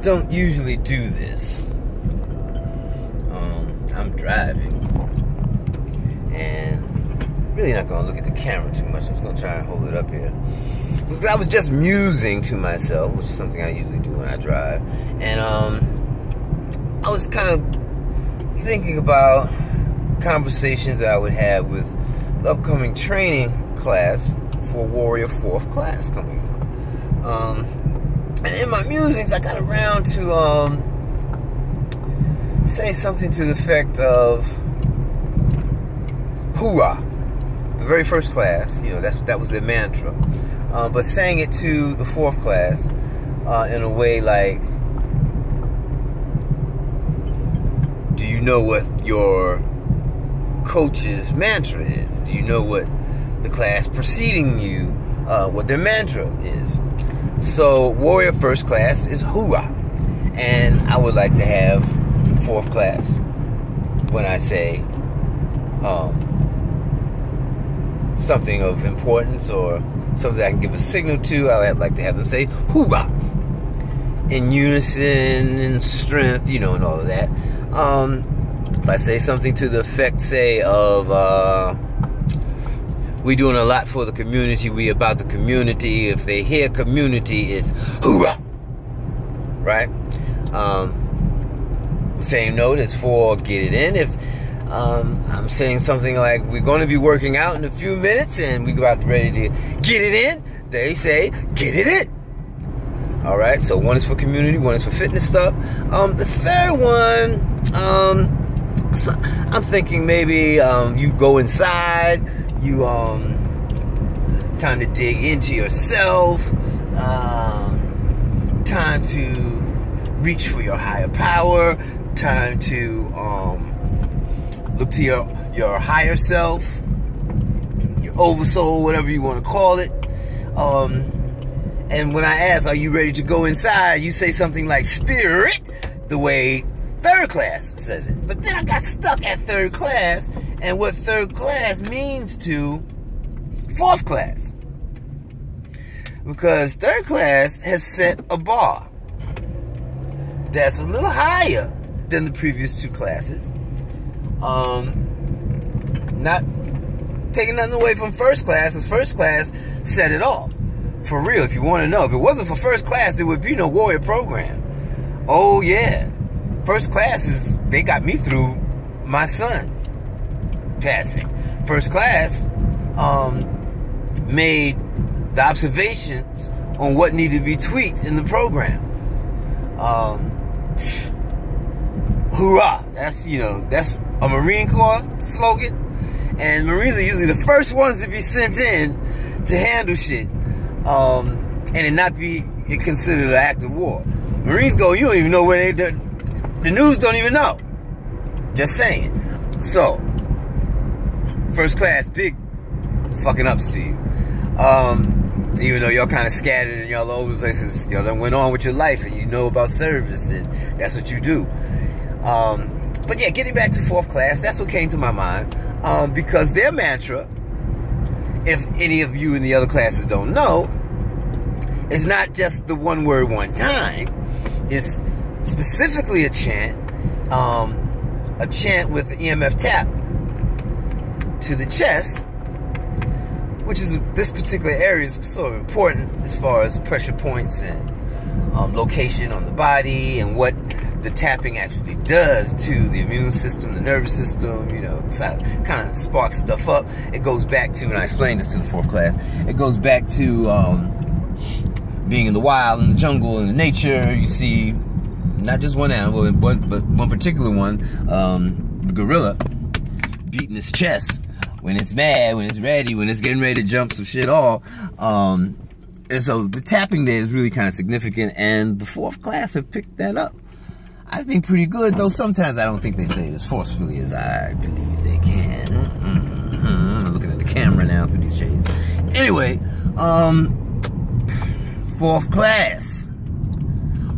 don't usually do this. I'm driving, and really not gonna look at the camera too much. I'm just gonna try and hold it up here. But I was just musing to myself, which is something I usually do when I drive, and I was kind of thinking about conversations that I would have with the upcoming training class for Warrior 4th class coming up. And in my musings, I got around to say something to the effect of hoorah. The very first class, you know, that was their mantra. But saying it to the 4th class in a way like, do you know what your coach's mantra is? Do you know what the class preceding you, what their mantra is? So Warrior 1st class is hoorah. And I would like to have 4th class, when I say something of importance or something I can give a signal to, I would like to have them say hoorah, in unison and strength, you know, and all of that. If I say something to the effect, say, of we doing a lot for the community, we about the community. If they hear community, it's hoorah, right? Same note as for get it in. If I'm saying something like we're going to be working out in a few minutes and we about ready to get it in, they say get it in. All right, so one is for community, one is for fitness stuff. The third one, so I'm thinking maybe you go inside, you time to dig into yourself, time to reach for your higher power, time to look to your higher self, your oversoul, whatever you want to call it. And when I ask, are you ready to go inside? You say something like spirit, the way 3rd class says it. But then I got stuck at 3rd class and what 3rd class means to 4th class. Because 3rd class has set a bar that's a little higher than the previous 2 classes. Not taking nothing away from 1st class, as 1st class set it off. For real, if you want to know. If it wasn't for 1st class, there would be no Warrior program. Oh yeah. 1st class is, they got me through my son passing. 1st class made the observations on what needed to be tweaked in the program. Hoorah. That's, you know, that's a Marine Corps slogan. And Marines are usually the first ones to be sent in to handle shit. And it not be considered an act of war. Marines go, you don't even know where the news don't even know. Just saying. So, 1st class, big fucking ups to you. Even though y'all kind of scattered and y'all all over the places, y'all done went on with your life and you know about service and that's what you do. But yeah, getting back to 4th class, that's what came to my mind. Because their mantra, if any of you in the other classes don't know, is not just the one word one time. It's specifically a chant with the EMF tap to the chest, which is, this particular area is sort of important as far as pressure points and location on the body and what the tapping actually does to the immune system, the nervous system, you know, kind of sparks stuff up. It goes back to, and I explained this to the 4th class, it goes back to being in the wild, in the jungle, in the nature. You see not just one animal, but one particular one, the gorilla, beating its chest when it's mad, when it's ready, when it's getting ready to jump some shit off. And so the tapping there is really kind of significant, and the 4th class have picked that up. I think pretty good, though sometimes I don't think they say it as forcefully as I believe they can. I'm looking at the camera now through these shades. Anyway, 4th class.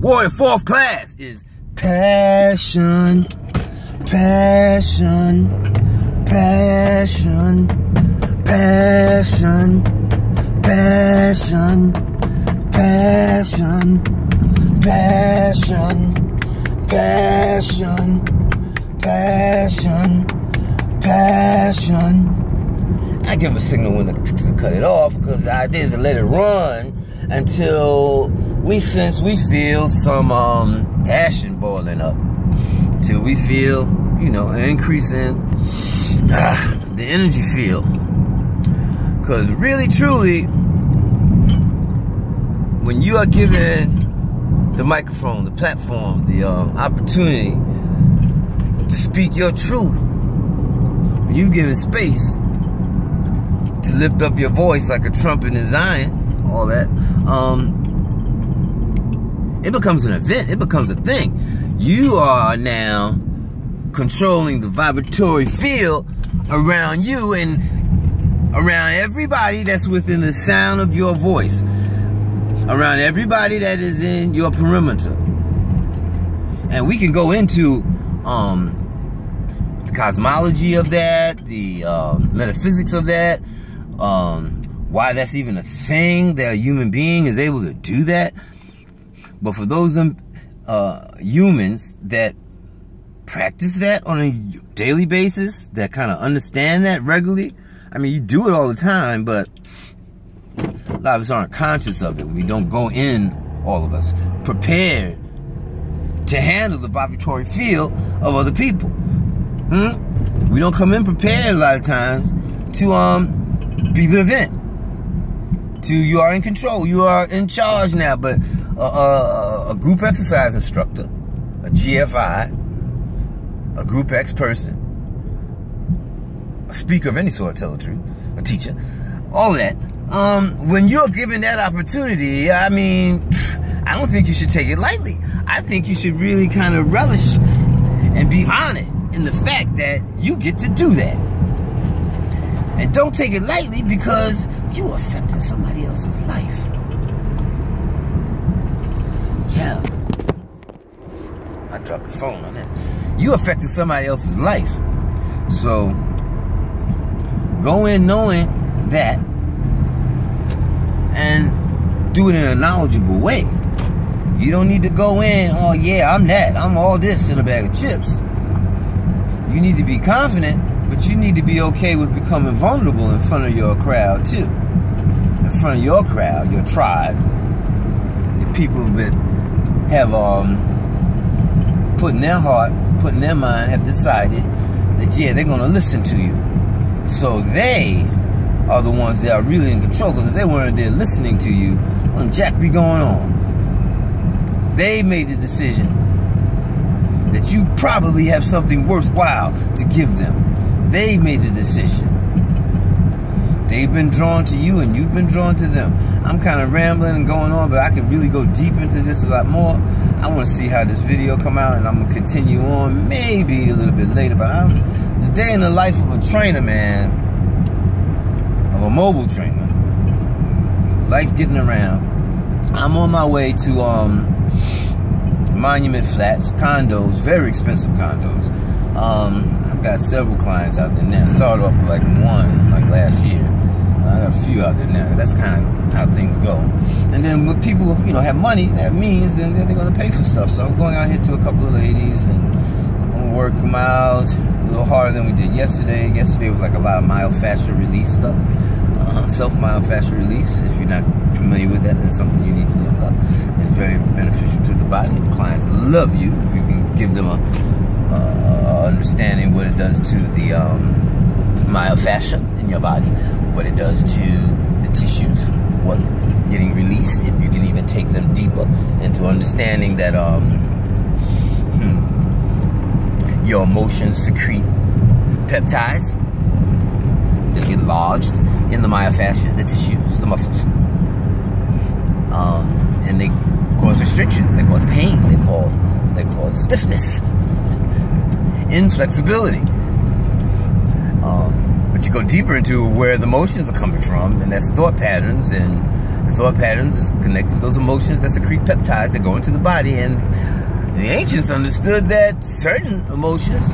Warrior 4th class is passion, passion, passion, passion, passion, passion, Passion, passion, passion, passion. I give a signal when to cut it off, because the idea is to let it run until we feel some passion boiling up, till we feel, you know, an increase in the energy field. Because really, truly, when you are given the microphone, the platform, the opportunity to speak your truth, when you're given space to lift up your voice like a trumpet in Zion, all that, it becomes an event. It becomes a thing. You are now controlling the vibratory field around you and around everybody that's within the sound of your voice, around everybody that is in your perimeter. And we can go into the cosmology of that, the metaphysics of that, why that's even a thing that a human being is able to do that. But for those humans that practice that on a daily basis, that kind of understand that regularly, I mean, you do it all the time, but a lot of us aren't conscious of it. We don't go in, all of us, prepared to handle the vibratory field of other people. We don't come in prepared a lot of times to be the event. You are in control, you are in charge now. But a group exercise instructor, a GFI, a group X person, a speaker of any sort, tell the truth, a teacher, all that, when you're given that opportunity, I mean, I don't think you should take it lightly. I think you should really kind of relish and be honored in the fact that you get to do that. And don't take it lightly, because you affecting somebody else's life. Yeah. I dropped the phone on that. You affected somebody else's life. So go in knowing that and do it in a knowledgeable way. You don't need to go in, oh yeah, I'm that, I'm all this in a bag of chips. You need to be confident, but you need to be okay with becoming vulnerable in front of your crowd too. In front of your crowd, your tribe, the people that have put in their heart, put in their mind, have decided that yeah, they're gonna listen to you. So they are the ones that are really in control, because if they weren't there listening to you, well, jack be going on. They made the decision that you probably have something worthwhile to give them. They made the decision. They've been drawn to you and you've been drawn to them. I'm kind of rambling and going on, but I can really go deep into this a lot more. I want to see how this video come out, and I'm going to continue on maybe a little bit later. But the day in the life of a trainer, man, of a mobile trainer, likes getting around. I'm on my way to Monument Flats, condos, very expensive condos. I've got several clients out there now. Started off with like one, like last year. I got a few out there now. That's kind of how things go. And then when people, you know, have money, have means, then they're going to pay for stuff. So I'm going out here to a couple of ladies, and I'm going to work them out a little harder than we did yesterday. Yesterday was like a lot of myofascial release stuff. Self-myofascial release. If you're not familiar with that, that's something you need to look up. It's very beneficial to the body. The clients love you if you can give them a understanding what it does to the myofascia in your body, what it does to the tissues, what's getting released, if you can even take them deeper into understanding that your emotions secrete peptides that get lodged in the myofascia, the tissues, the muscles, and they cause restrictions, they cause pain, they cause stiffness, inflexibility. But you go deeper into where the emotions are coming from, and that's thought patterns, and the thought patterns is connected with those emotions that secrete peptides that go into the body. And the ancients understood that certain emotions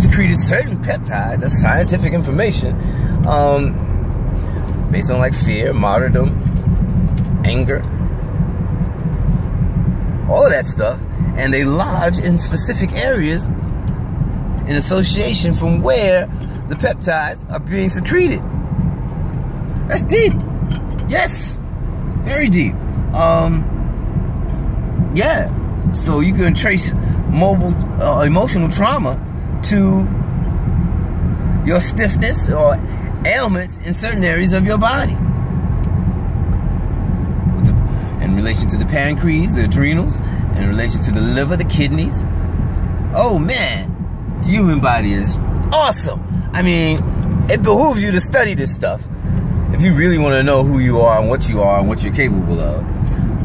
secreted certain peptides. That's scientific information, based on like fear, martyrdom, anger, all of that stuff, and they lodge in specific areas in association from where the peptides are being secreted. That's deep. Yes, very deep. Yeah, so you can trace emotional trauma to your stiffness or ailments in certain areas of your body. In relation to the pancreas, the adrenals, in relation to the liver, the kidneys. Oh man, the human body is awesome. I mean, it behooves you to study this stuff if you really want to know who you are and what you're capable of.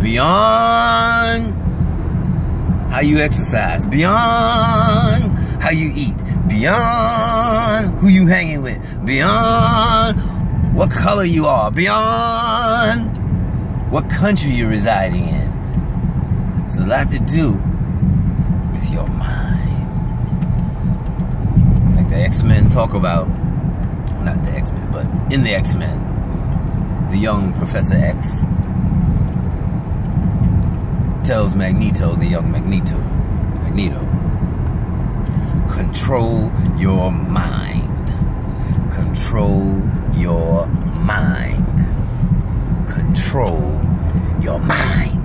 Beyond how you exercise, beyond how you eat, beyond who you hanging with, beyond what color you are, beyond what country you're residing in. It's a lot to do with your mind. Like the X-Men talk about, not the X-Men, but in the X-Men, the young Professor X tells Magneto, the young Magneto, control your mind. Control your mind. Control your mind.